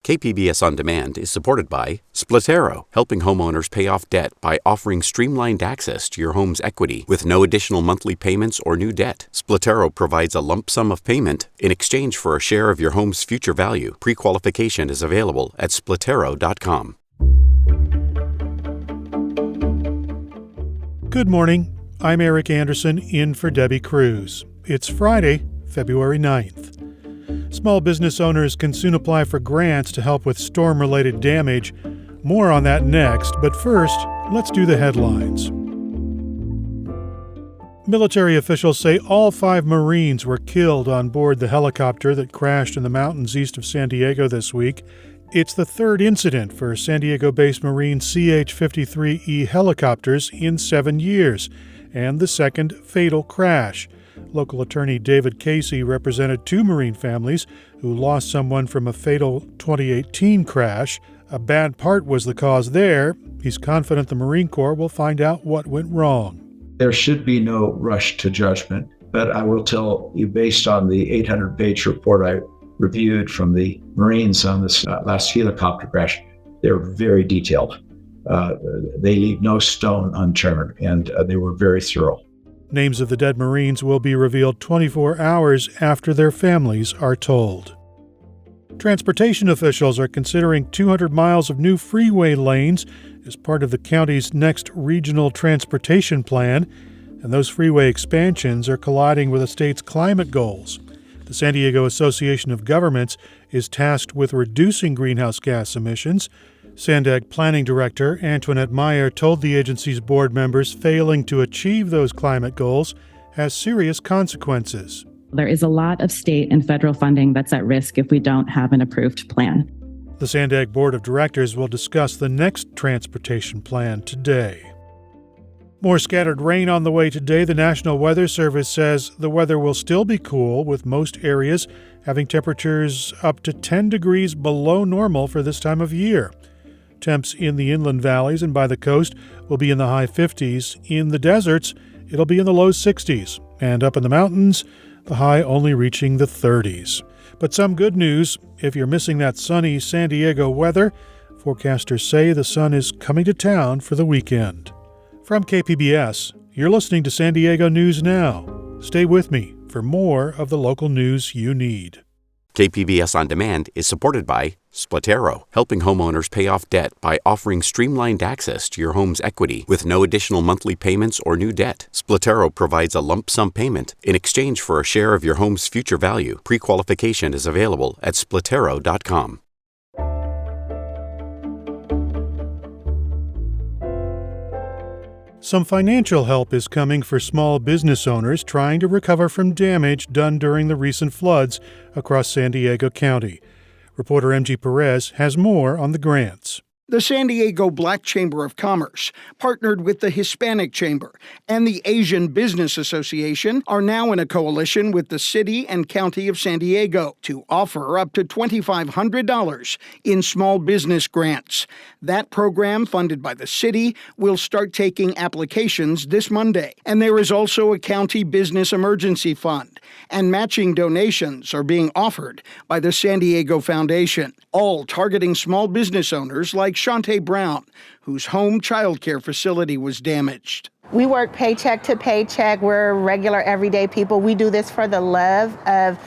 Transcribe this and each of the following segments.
KPBS On Demand is supported by Splatero, helping homeowners pay off debt by offering streamlined access to your home's equity with no additional monthly payments or new debt. Splatero provides a lump sum of payment in exchange for a share of your home's future value. Pre-qualification is available at splatero.com. Good morning. I'm Eric Anderson in for Debbie Cruz. It's Friday, February 9th. Small business owners can soon apply for grants to help with storm-related damage. More on that next, but first, let's do the headlines. Military officials say all 5 Marines were killed on board the helicopter that crashed in the mountains east of San Diego this week. It's the third incident for San Diego-based Marine CH-53E helicopters in 7 years, and the second fatal crash. Local attorney David Casey represented 2 Marine families who lost someone from a fatal 2018 crash. A bad part was the cause there. He's confident the Marine Corps will find out what went wrong. There should be no rush to judgment, but I will tell you, based on the 800-page report I reviewed from the Marines on this last helicopter crash, they're very detailed. They leave no stone unturned, and they were very thorough. Names of the dead Marines will be revealed 24 hours after their families are told. Transportation officials are considering 200 miles of new freeway lanes as part of the county's next regional transportation plan, and those freeway expansions are colliding with the state's climate goals. The San Diego Association of Governments is tasked with reducing greenhouse gas emissions. SANDAG Planning Director Antoinette Meyer told the agency's board members failing to achieve those climate goals has serious consequences. There is a lot of state and federal funding that's at risk if we don't have an approved plan. The SANDAG Board of Directors will discuss the next transportation plan today. More scattered rain on the way today. The National Weather Service says the weather will still be cool, with most areas having temperatures up to 10 degrees below normal for this time of year. Temps in the inland valleys and by the coast will be in the high 50s. In the deserts, it'll be in the low 60s. And up in the mountains, the high only reaching the 30s. But some good news, if you're missing that sunny San Diego weather, forecasters say the sun is coming to town for the weekend. From KPBS, you're listening to San Diego News Now. Stay with me for more of the local news you need. KPBS On Demand is supported by Splatero, helping homeowners pay off debt by offering streamlined access to your home's equity with no additional monthly payments or new debt. Splatero provides a lump sum payment in exchange for a share of your home's future value. Pre-qualification is available at splatero.com. Some financial help is coming for small business owners trying to recover from damage done during the recent floods across San Diego County. Reporter MG Perez has more on the grants. The San Diego Black Chamber of Commerce, partnered with the Hispanic Chamber and the Asian Business Association, are now in a coalition with the City and County of San Diego to offer up to $2,500 in small business grants. That program, funded by the city, will start taking applications this Monday. And there is also a county business emergency fund, and matching donations are being offered by the San Diego Foundation, all targeting small business owners like Shantae Brown, whose home child care facility was damaged. We work paycheck to paycheck. We're regular, everyday people. We do this for the love of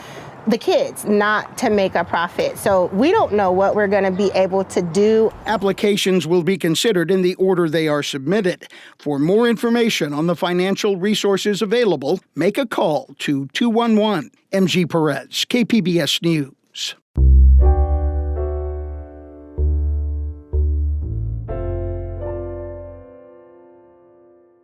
the kids, not to make a profit. So we don't know what we're going to be able to do. Applications will be considered in the order they are submitted. For more information on the financial resources available, make a call to 211. MG Perez, KPBS News.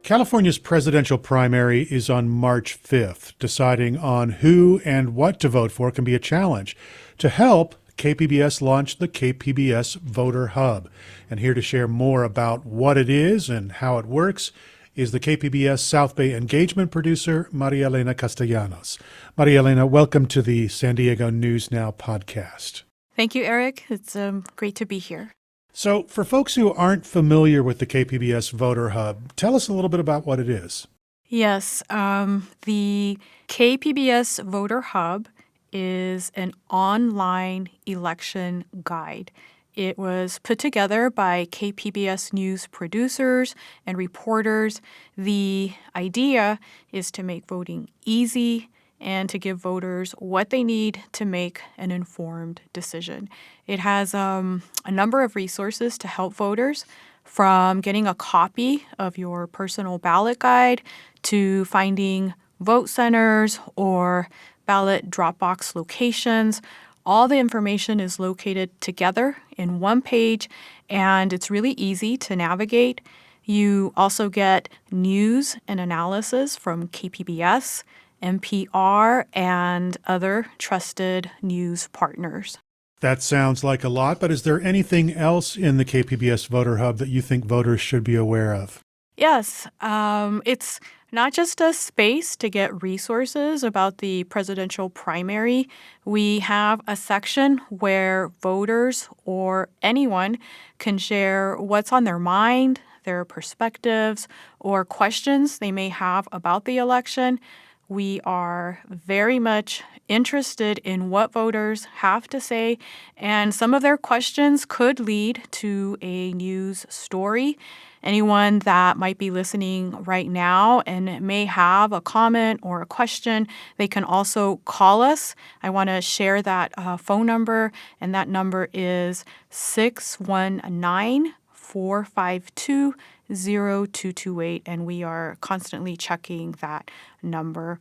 California's presidential primary is on March 5th. Deciding on who and what to vote for can be a challenge. To help, KPBS launched the KPBS Voter Hub. And here to share more about what it is and how it works is the KPBS South Bay engagement producer, Maria Elena Castellanos. Maria Elena, welcome to the San Diego News Now podcast. Thank you, Eric. It's great to be here. So for folks who aren't familiar with the KPBS Voter Hub, tell us a little bit about what it is. Yes, the KPBS Voter Hub is an online election guide. It was put together by KPBS News producers and reporters. The idea is to make voting easy and to give voters what they need to make an informed decision. It has a number of resources to help voters, from getting a copy of your personal ballot guide to finding vote centers or ballot drop box locations. All the information is located together in one page, and it's really easy to navigate. You also get news and analysis from KPBS, NPR, and other trusted news partners. That sounds like a lot, but is there anything else in the KPBS Voter Hub that you think voters should be aware of? Yes, it's not just a space to get resources about the presidential primary. We have a section where voters or anyone can share what's on their mind, their perspectives, or questions they may have about the election. We are very much interested in what voters have to say, and some of their questions could lead to a news story. Anyone that might be listening right now and may have a comment or a question, they can also call us. I want to share that phone number, and that number is 619-452-0228, and we are constantly checking that number.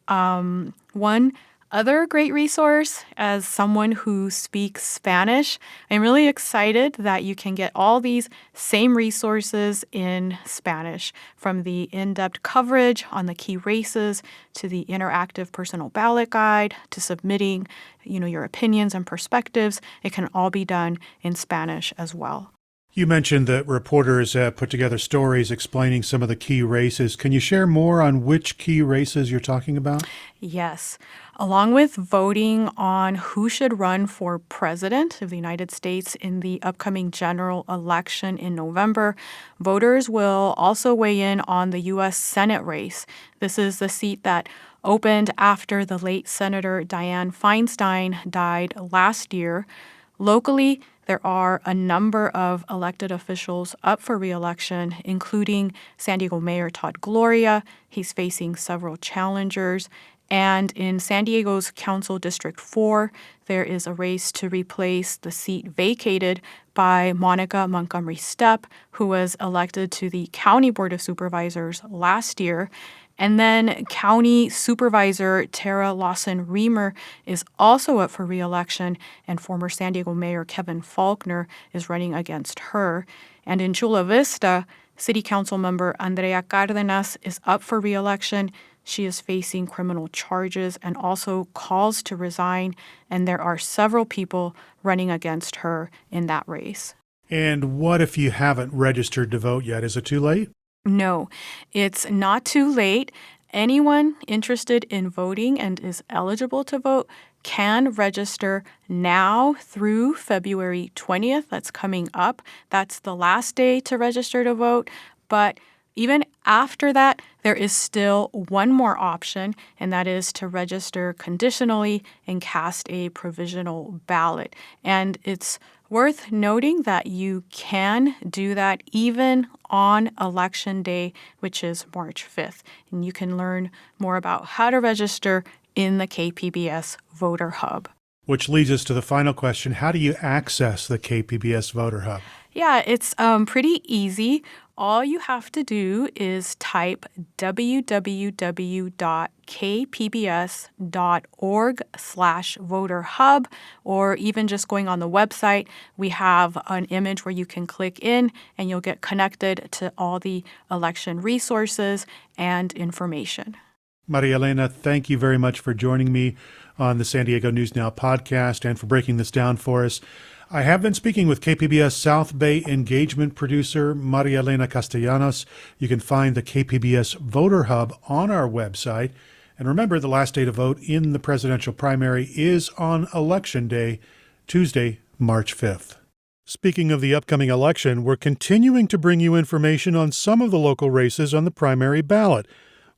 One other great resource, as someone who speaks Spanish, I'm really excited that you can get all these same resources in Spanish, from the in-depth coverage on the key races to the interactive personal ballot guide to submitting, your opinions and perspectives. It can all be done in Spanish as well. You mentioned that reporters have put together stories explaining some of the key races. Can you share more on which key races you're talking about? Yes. Along with voting on who should run for president of the United States in the upcoming general election in November, voters will also weigh in on the U.S. Senate race. This is the seat that opened after the late Senator Dianne Feinstein died last year. Locally, there are a number of elected officials up for re-election, including San Diego Mayor Todd Gloria. He's facing several challengers. And in San Diego's Council District 4, there is a race to replace the seat vacated by Monica Montgomery Stepp, who was elected to the County Board of Supervisors last year. And then County Supervisor Tara Lawson-Remer is also up for re-election, and former San Diego Mayor Kevin Faulkner is running against her. And in Chula Vista, City Council member Andrea Cardenas is up for re-election. She is facing criminal charges and also calls to resign, and there are several people running against her in that race. And what if you haven't registered to vote yet? Is it too late? No, it's not too late. Anyone interested in voting and is eligible to vote can register now through February 20th. That's coming up. That's the last day to register to vote. But even after that, there is still one more option, and that is to register conditionally and cast a provisional ballot. And it's worth noting that you can do that even on Election Day, which is March 5th. And you can learn more about how to register in the KPBS Voter Hub. Which leads us to the final question. How do you access the KPBS Voter Hub? Yeah, it's pretty easy. All you have to do is type www.kpbs.org/voterhub, or even just going on the website. We have an image where you can click in and you'll get connected to all the election resources and information. Maria Elena, thank you very much for joining me on the San Diego News Now podcast and for breaking this down for us. I have been speaking with KPBS South Bay engagement producer Maria Elena Castellanos. You can find the KPBS Voter Hub on our website. And remember, the last day to vote in the presidential primary is on Election Day, Tuesday, March 5th. Speaking of the upcoming election, we're continuing to bring you information on some of the local races on the primary ballot.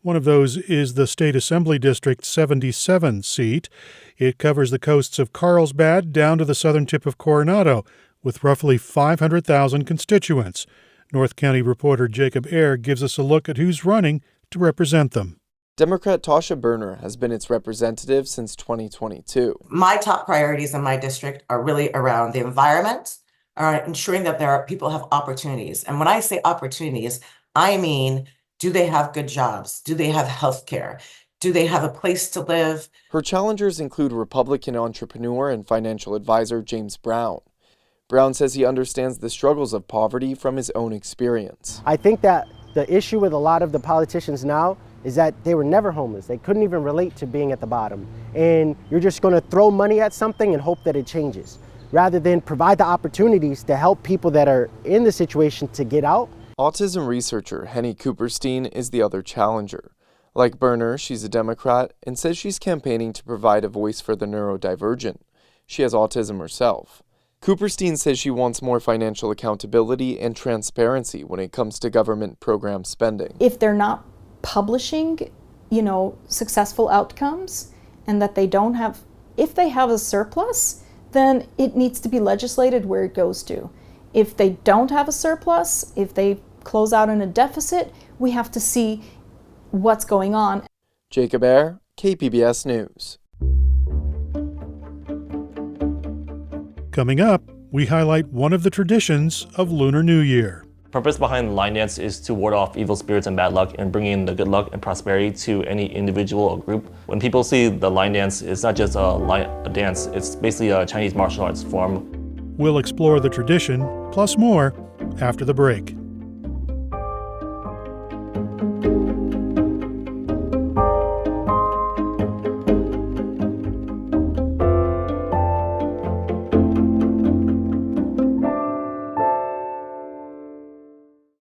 One of those is the State Assembly District 77 seat. It covers the coasts of Carlsbad down to the southern tip of Coronado, with roughly 500,000 constituents. North County reporter Jacob Ayer gives us a look at who's running to represent them. Democrat Tasha Berner has been its representative since 2022. My top priorities in my district are really around the environment, ensuring that people have opportunities. And when I say opportunities, I mean, do they have good jobs? Do they have health care? Do they have a place to live? Her challengers include Republican entrepreneur and financial advisor James Brown. Brown says he understands the struggles of poverty from his own experience. I think that the issue with a lot of the politicians now is that they were never homeless. They couldn't even relate to being at the bottom. And you're just going to throw money at something and hope that it changes, rather than provide the opportunities to help people that are in the situation to get out. Autism researcher Henny Cooperstein is the other challenger. Like Berner, she's a Democrat and says she's campaigning to provide a voice for the neurodivergent. She has autism herself. Cooperstein says she wants more financial accountability and transparency when it comes to government program spending. If they're not publishing, successful outcomes, and that if they have a surplus, then it needs to be legislated where it goes to. If they don't have a surplus, if they close out in a deficit, we have to see what's going on. Jacob Ayer, KPBS News. Coming up, we highlight one of the traditions of Lunar New Year. The purpose behind the line dance is to ward off evil spirits and bad luck and bring in the good luck and prosperity to any individual or group. When people see the line dance, it's not just a dance, it's basically a Chinese martial arts form. We'll explore the tradition, plus more, after the break.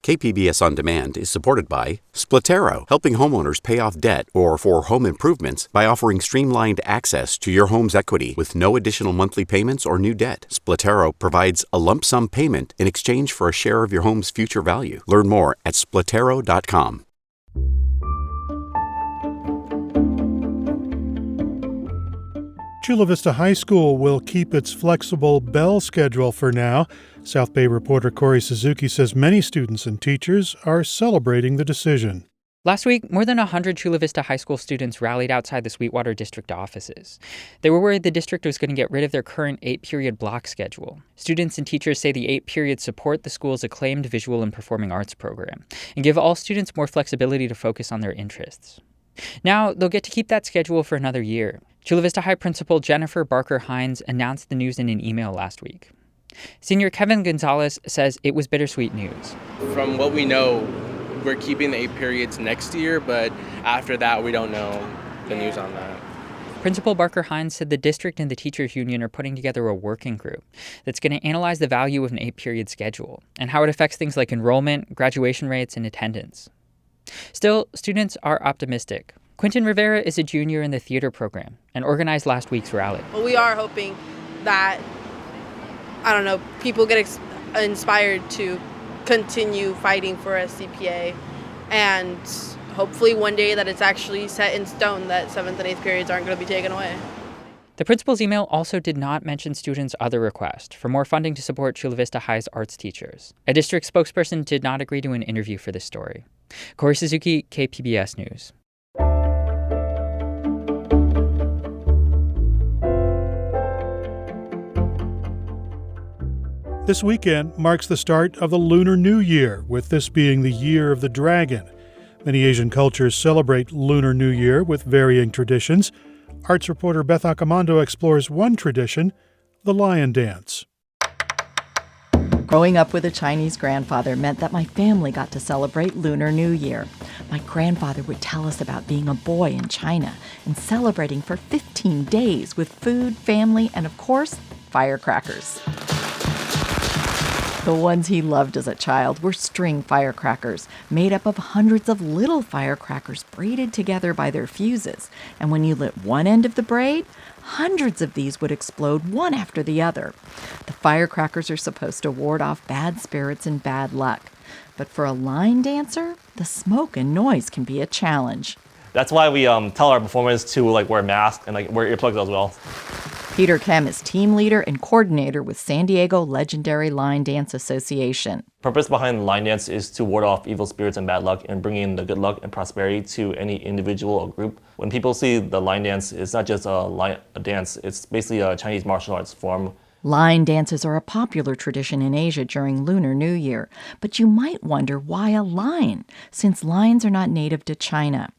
KPBS On Demand is supported by Splatero, helping homeowners pay off debt or for home improvements by offering streamlined access to your home's equity with no additional monthly payments or new debt. Splatero provides a lump sum payment in exchange for a share of your home's future value. Learn more at splatero.com. Chula Vista High School will keep its flexible bell schedule for now. South Bay reporter Corey Suzuki says many students and teachers are celebrating the decision. Last week, more than 100 Chula Vista High School students rallied outside the Sweetwater District offices. They were worried the district was going to get rid of their current 8-period block schedule. Students and teachers say the 8 periods support the school's acclaimed visual and performing arts program and give all students more flexibility to focus on their interests. Now, they'll get to keep that schedule for another year. Chula Vista High Principal Jennifer Barker-Hines announced the news in an email last week. Senior Kevin Gonzalez says it was bittersweet news. From what we know, we're keeping the 8 periods next year, but after that, we don't know the news on that. Principal Barker-Hines said the district and the teachers union are putting together a working group that's going to analyze the value of an 8-period schedule and how it affects things like enrollment, graduation rates, and attendance. Still, students are optimistic. Quentin Rivera is a junior in the theater program and organized last week's rally. Well, we are hoping that, people get inspired to continue fighting for a CPA, and hopefully one day that it's actually set in stone that 7th and 8th periods aren't going to be taken away. The principal's email also did not mention students' other request for more funding to support Chula Vista High's arts teachers. A district spokesperson did not agree to an interview for this story. Corey Suzuki, KPBS News. This weekend marks the start of the Lunar New Year, with this being the Year of the Dragon. Many Asian cultures celebrate Lunar New Year with varying traditions. Arts reporter Beth Accomando explores one tradition, the lion dance. Growing up with a Chinese grandfather meant that my family got to celebrate Lunar New Year. My grandfather would tell us about being a boy in China and celebrating for 15 days with food, family, and of course, firecrackers. The ones he loved as a child were string firecrackers, made up of hundreds of little firecrackers braided together by their fuses. And when you lit one end of the braid, hundreds of these would explode one after the other. The firecrackers are supposed to ward off bad spirits and bad luck. But for a line dancer, the smoke and noise can be a challenge. That's why we tell our performers to wear masks and wear earplugs as well. Peter Kem is team leader and coordinator with San Diego Legendary Line Dance Association. The purpose behind line dance is to ward off evil spirits and bad luck and bring in the good luck and prosperity to any individual or group. When people see the line dance, it's not just a dance, it's basically a Chinese martial arts form. Line dances are a popular tradition in Asia during Lunar New Year, but you might wonder why a line, since lines are not native to China.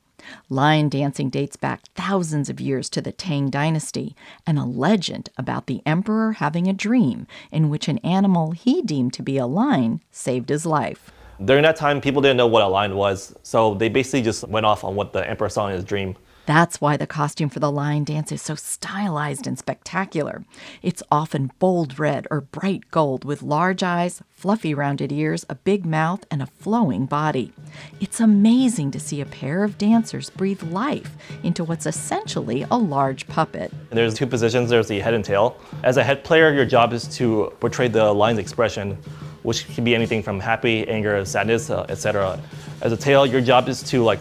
Line dancing dates back thousands of years to the Tang Dynasty, and a legend about the emperor having a dream in which an animal he deemed to be a lion saved his life. During that time, people didn't know what a lion was, so they basically just went off on what the emperor saw in his dream. That's why the costume for the lion dance is so stylized and spectacular. It's often bold red or bright gold with large eyes, fluffy rounded ears, a big mouth, and a flowing body. It's amazing to see a pair of dancers breathe life into what's essentially a large puppet. And there's two positions, there's the head and tail. As a head player, your job is to portray the lion's expression, which can be anything from happy, anger, sadness, etc. As a tail, your job is to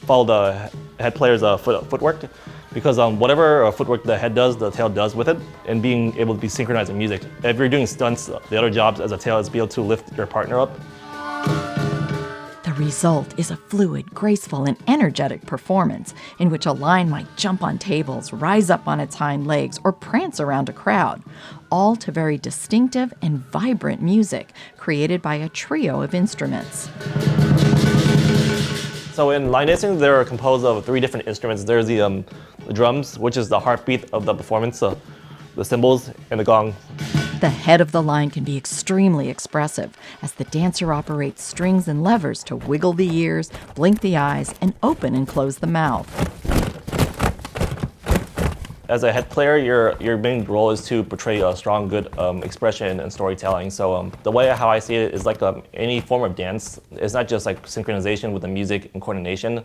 follow the head player's footwork, because whatever footwork the head does, the tail does with it, and being able to be synchronized in music. If you're doing stunts, the other jobs as a tail is to be able to lift your partner up. The result is a fluid, graceful, and energetic performance in which a lion might jump on tables, rise up on its hind legs, or prance around a crowd, all to very distinctive and vibrant music created by a trio of instruments. So in line dancing, they're composed of 3 different instruments. There's the drums, which is the heartbeat of the performance, the cymbals, and the gong. The head of the line can be extremely expressive as the dancer operates strings and levers to wiggle the ears, blink the eyes, and open and close the mouth. As a head player, your main role is to portray a strong, good expression and storytelling. So the way how I see it is any form of dance. It's not just synchronization with the music and coordination.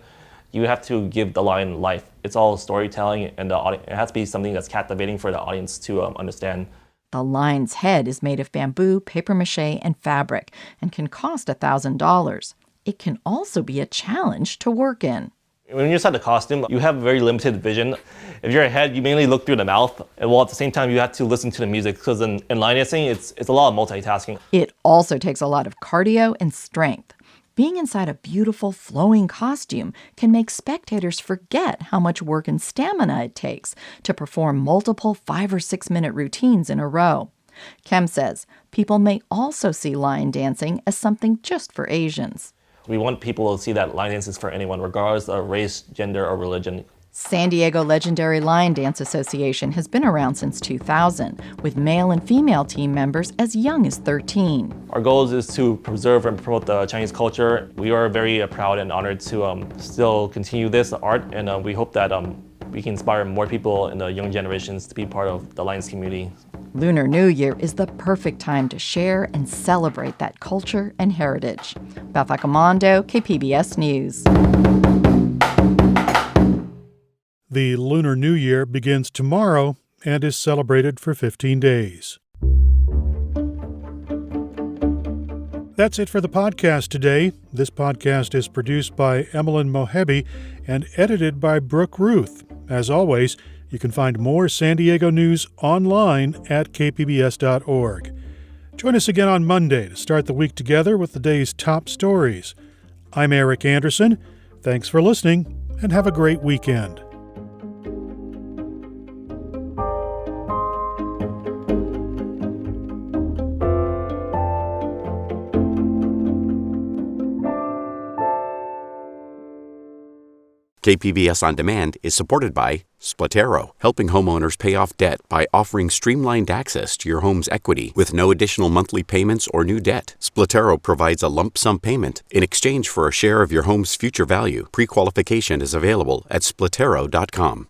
You have to give the lion life. It's all storytelling, and it has to be something that's captivating for the audience to understand. The lion's head is made of bamboo, papier-mâché, and fabric, and can cost $1,000. It can also be a challenge to work in. When you're inside the costume, you have very limited vision. If you're a head, you mainly look through the mouth, and while at the same time you have to listen to the music, because in line dancing, it's a lot of multitasking. It also takes a lot of cardio and strength. Being inside a beautiful, flowing costume can make spectators forget how much work and stamina it takes to perform multiple 5 or 6 minute routines in a row. Kem says people may also see line dancing as something just for Asians. We want people to see that line dance is for anyone, regardless of race, gender, or religion. San Diego Legendary Line Dance Association has been around since 2000, with male and female team members as young as 13. Our goal is to preserve and promote the Chinese culture. We are very proud and honored to still continue this art, and we hope that we can inspire more people in the young generations to be part of the Lions community. Lunar New Year is the perfect time to share and celebrate that culture and heritage. Beth Accomando, KPBS News. The Lunar New Year begins tomorrow and is celebrated for 15 days. That's it for the podcast today. This podcast is produced by Emmeline Mohebi and edited by Brooke Ruth. As always, you can find more San Diego news online at kpbs.org. Join us again on Monday to start the week together with the day's top stories. I'm Eric Anderson. Thanks for listening, and have a great weekend. KPBS On Demand is supported by Splatero, helping homeowners pay off debt by offering streamlined access to your home's equity with no additional monthly payments or new debt. Splatero provides a lump sum payment in exchange for a share of your home's future value. Pre-qualification is available at splatero.com.